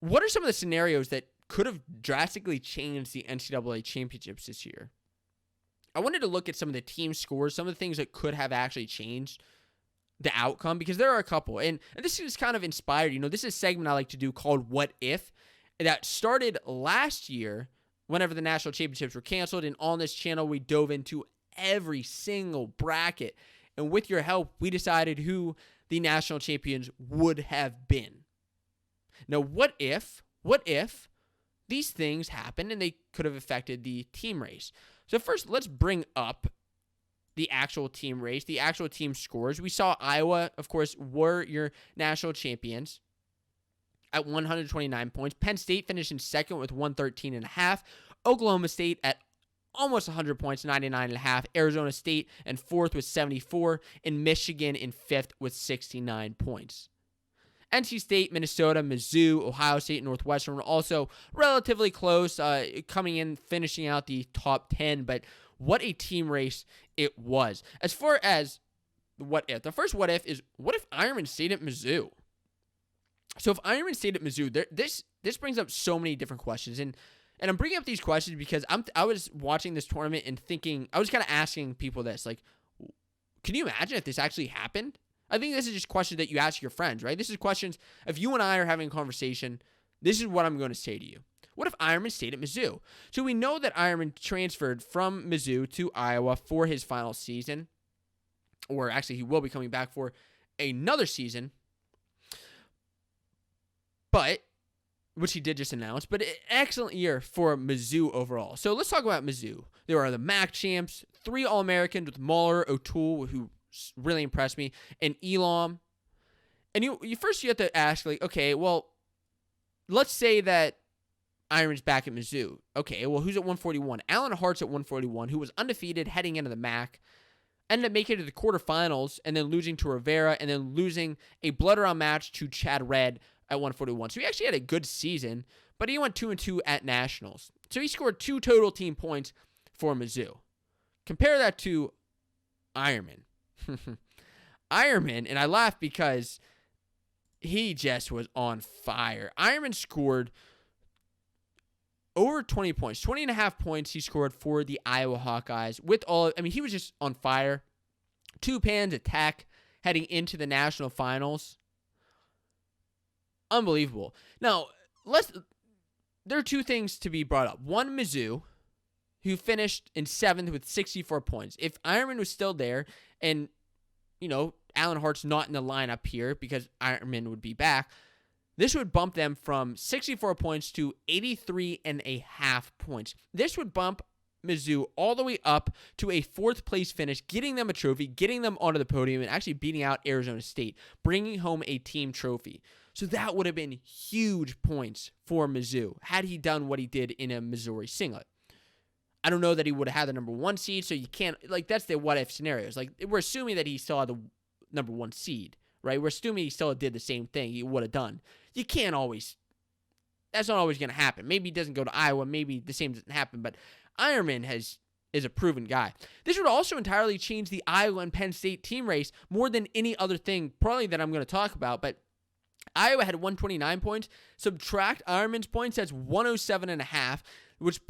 what are some of the scenarios that could have drastically changed the NCAA championships this year? I wanted to look at some of the team scores, some of the things that could have actually changed the outcome, because there are a couple. And this is kind of inspired. This is a segment I like to do called What If, that started last year whenever the national championships were canceled. And on this channel, we dove into every single bracket. And with your help, we decided who the national champions would have been. Now, what if these things happened and they could have affected the team race? So first, let's bring up the actual team race, the actual team scores. We saw Iowa, of course, were your national champions at 129 points. Penn State finished in second with 113.5. Oklahoma State at almost 100 points, 99.5. Arizona State in fourth with 74. And Michigan in fifth with 69 points. NC State, Minnesota, Mizzou, Ohio State, and Northwestern were also relatively close, coming in, finishing out the top 10. But what a team race it was. As far as what if, the first what if is, what if Eierman stayed at Mizzou? So if Eierman stayed at Mizzou, this brings up so many different questions. And I'm bringing up these questions because I was watching this tournament and thinking, I was kind of asking people this, like, can you imagine if this actually happened? I think this is just questions that you ask your friends, right? This is questions, if you and I are having a conversation, this is what I'm going to say to you. What if Eierman stayed at Mizzou? So we know that Eierman transferred from Mizzou to Iowa for his final season, or actually he will be coming back for another season, but, which he did just announce, but an excellent year for Mizzou overall. So let's talk about Mizzou. They are the MAC champs, 3 All-Americans with Mahler, O'Toole, who really impressed me, and Elam. And you have to ask, like, okay, well, let's say that Eierman's back at Mizzou. Okay, well, who's at 141? Alan Hart's at 141, who was undefeated heading into the MAC, ended up making it to the quarterfinals, and then losing to Rivera, and then losing a blood-around match to Chad Red at 141. So he actually had a good season, but he went 2-2 at nationals. So he scored 2 total team points for Mizzou. Compare that to Eierman. Eierman, and I laugh because he just was on fire. Eierman scored over 20 points, 20.5 points he scored for the Iowa Hawkeyes. He was just on fire. 2 pans attack heading into the national finals. Unbelievable. Now, there are 2 things to be brought up. One, Mizzou, who finished in 7th with 64 points. If Eierman was still there, and Alan Hart's not in the lineup here because Eierman would be back, this would bump them from 64 points to 83.5 points. This would bump Mizzou all the way up to a 4th place finish, getting them a trophy, getting them onto the podium, and actually beating out Arizona State, bringing home a team trophy. So that would have been huge points for Mizzou had he done what he did in a Missouri singlet. I don't know that he would have had the number 1 seed, so you can't, that's the what-if scenarios. We're assuming that he still had the number 1 seed, right? We're assuming he still did the same thing he would have done. You can't always, that's not always going to happen. Maybe he doesn't go to Iowa, maybe the same doesn't happen, but Eierman is a proven guy. This would also entirely change the Iowa and Penn State team race more than any other thing probably that I'm going to talk about, but Iowa had 129 points. Subtract Eierman's points, that's 107.5, which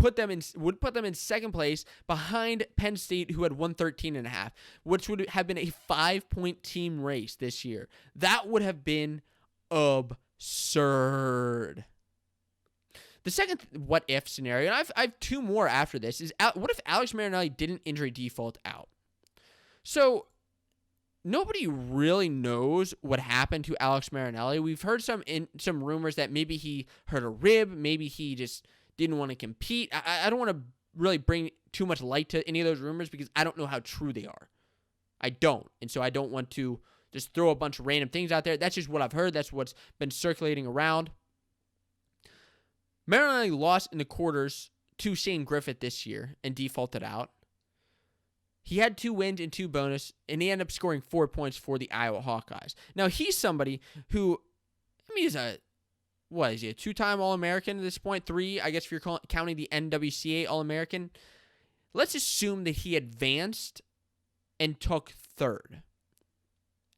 would put them in second place behind Penn State, who had 113.5, which would have been a 5-point team race this year. That would have been absurd. The second what-if scenario, and I have 2 more after this, is what if Alex Marinelli didn't injury default out? So nobody really knows what happened to Alex Marinelli. We've heard some rumors that maybe he hurt a rib, maybe he just didn't want to compete. I don't want to really bring too much light to any of those rumors because I don't know how true they are. I don't. And so I don't want to just throw a bunch of random things out there. That's just what I've heard. That's what's been circulating around. Marinelli lost in the quarters to Shane Griffith this year and defaulted out. He had 2 wins and 2 bonus, and he ended up scoring 4 points for the Iowa Hawkeyes. Now, he's somebody who, he's a 2-time All-American at this point? 3, I guess, if you're counting the NWCA All-American. Let's assume that he advanced and took 3rd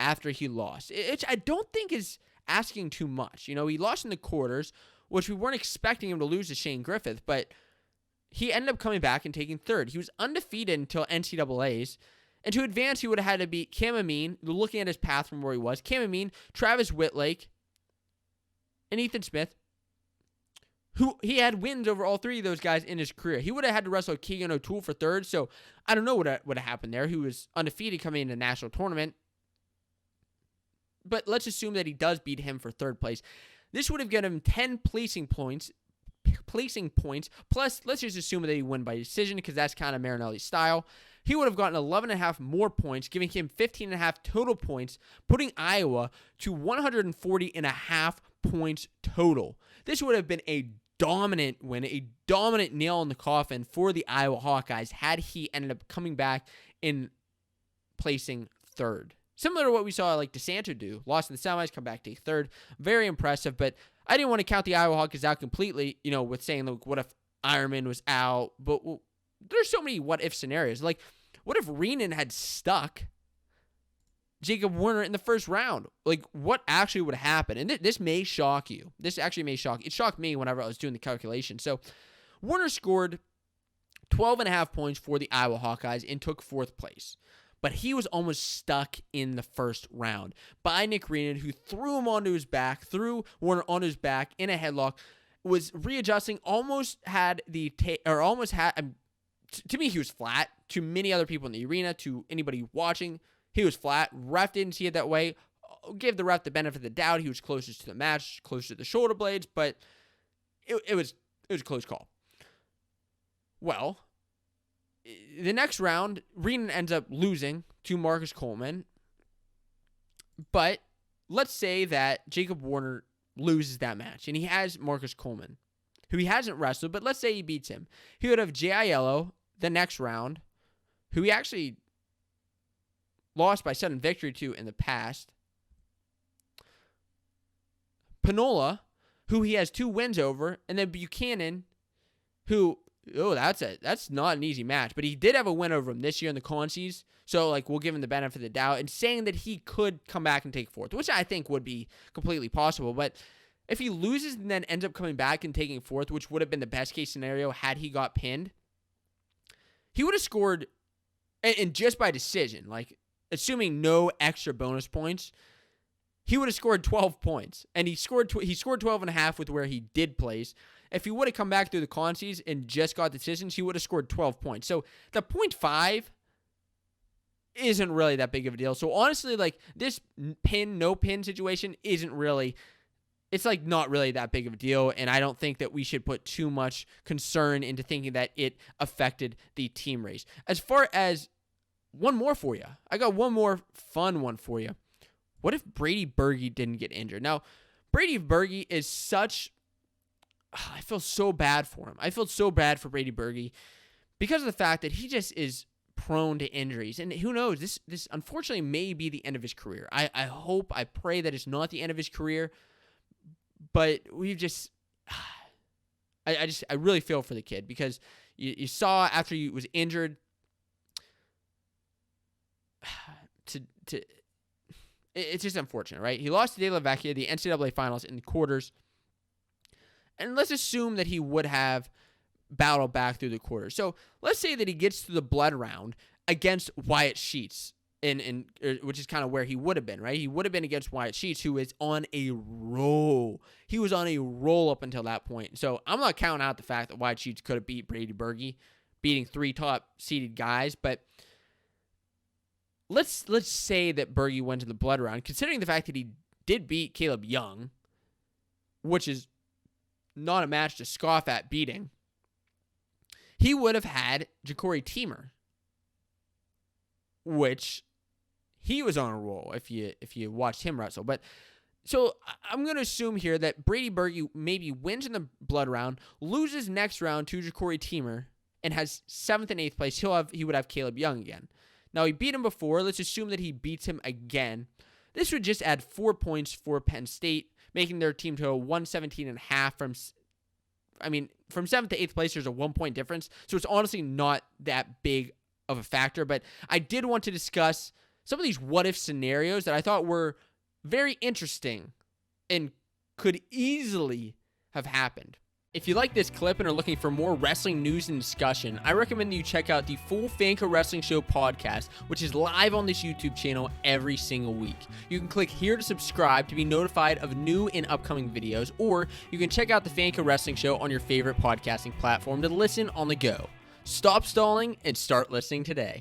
after he lost, which I don't think is asking too much. He lost in the quarters, which we weren't expecting him to lose to Shane Griffith, but he ended up coming back and taking third. He was undefeated until NCAAs, and to advance, he would have had to beat Cam Amin, looking at his path from where he was, Cam Amin, Travis Whitlake, and Ethan Smith, who he had wins over all three of those guys in his career. He would have had to wrestle Keegan O'Toole for third, so I don't know what would have happened there. He was undefeated coming into the national tournament. But let's assume that he does beat him for third place. This would have given him 10 placing points, plus let's just assume that he won by decision because that's kind of Marinelli's style. He would have gotten 11.5 more points, giving him 15.5 total points, putting Iowa to 140.5 points total. This would have been a dominant win, a dominant nail in the coffin for the Iowa Hawkeyes had he ended up coming back in placing third. Similar to what we saw like DeSanto do. Lost in the semis, come back, take third. Very impressive, but I didn't want to count the Iowa Hawkeyes out completely, with saying, like, what if Eierman was out? But there's so many what-if scenarios. Like, what if Renan had stuck Jacob Warner in the first round? Like, what actually would happen? And this may shock you. This actually may shock you. It shocked me whenever I was doing the calculation. So, Warner scored 12.5 points for the Iowa Hawkeyes and took fourth place. But he was almost stuck in the first round by Nick Renan, who threw him onto his back, threw Warner onto his back in a headlock, was readjusting, to me, he was flat. To many other people in the arena, to anybody watching, he was flat. Ref didn't see it that way. Give the ref the benefit of the doubt. He was closest to the match, closer to the shoulder blades, but it was a close call. Well, the next round, Renan ends up losing to Marcus Coleman. But let's say that Jacob Warner loses that match, and he has Marcus Coleman, who he hasn't wrestled, but let's say he beats him. He would have Jaiello the next round, who he actually lost by sudden victory to in the past. Panola, who he has 2 wins over, and then Buchanan, who... that's not an easy match. But he did have a win over him this year in the consies. So, we'll give him the benefit of the doubt. And saying that he could come back and take fourth, which I think would be completely possible. But if he loses and then ends up coming back and taking fourth, which would have been the best case scenario had he got pinned, he would have scored, and just by decision, assuming no extra bonus points, he would have scored 12 points. And he scored 12.5 with where he did place. If he would have come back through the consies and just got decisions, he would have scored 12 points. So the 0.5 isn't really that big of a deal. So honestly, this no pin situation isn't really, it's not really that big of a deal. And I don't think that we should put too much concern into thinking that it affected the team race. As far as one more for you, I got one more fun one for you. What if Brady Berge didn't get injured? Now, Brady Berge is such... I feel so bad for him. I feel so bad for Brady Berge because of the fact that he just is prone to injuries. And who knows, this unfortunately may be the end of his career. I pray that it's not the end of his career, but we've just, I really feel for the kid because you saw after he was injured, it's just unfortunate, right? He lost to De La Vecchia, the NCAA finals in the quarters. And let's assume that he would have battled back through the quarters. So let's say that he gets to the blood round against Wyatt Sheets, which is kind of where he would have been, right? He would have been against Wyatt Sheets, who is on a roll. He was on a roll up until that point. So I'm not counting out the fact that Wyatt Sheets could have beat Brady Berge, beating 3 top-seeded guys. But let's say that Berge went to the blood round, considering the fact that he did beat Caleb Young, which is not a match to scoff at beating. He would have had Ja'Cory Teamer, which he was on a roll if you watched him wrestle. But so I'm going to assume here that Brady Berge maybe wins in the blood round, loses next round to Ja'Cory Teamer, and has 7th and 8th place. He would have Caleb Young again. Now he beat him before. Let's assume that he beats him again. This would just add 4 points for Penn State, making their team total 117.5 from 7th to 8th place, there's a 1 point difference. So it's honestly not that big of a factor. But I did want to discuss some of these what-if scenarios that I thought were very interesting and could easily have happened. If you like this clip and are looking for more wrestling news and discussion, I recommend that you check out the full Fanco Wrestling Show podcast, which is live on this YouTube channel every single week. You can click here to subscribe to be notified of new and upcoming videos, or you can check out the Fanco Wrestling Show on your favorite podcasting platform to listen on the go. Stop stalling and start listening today.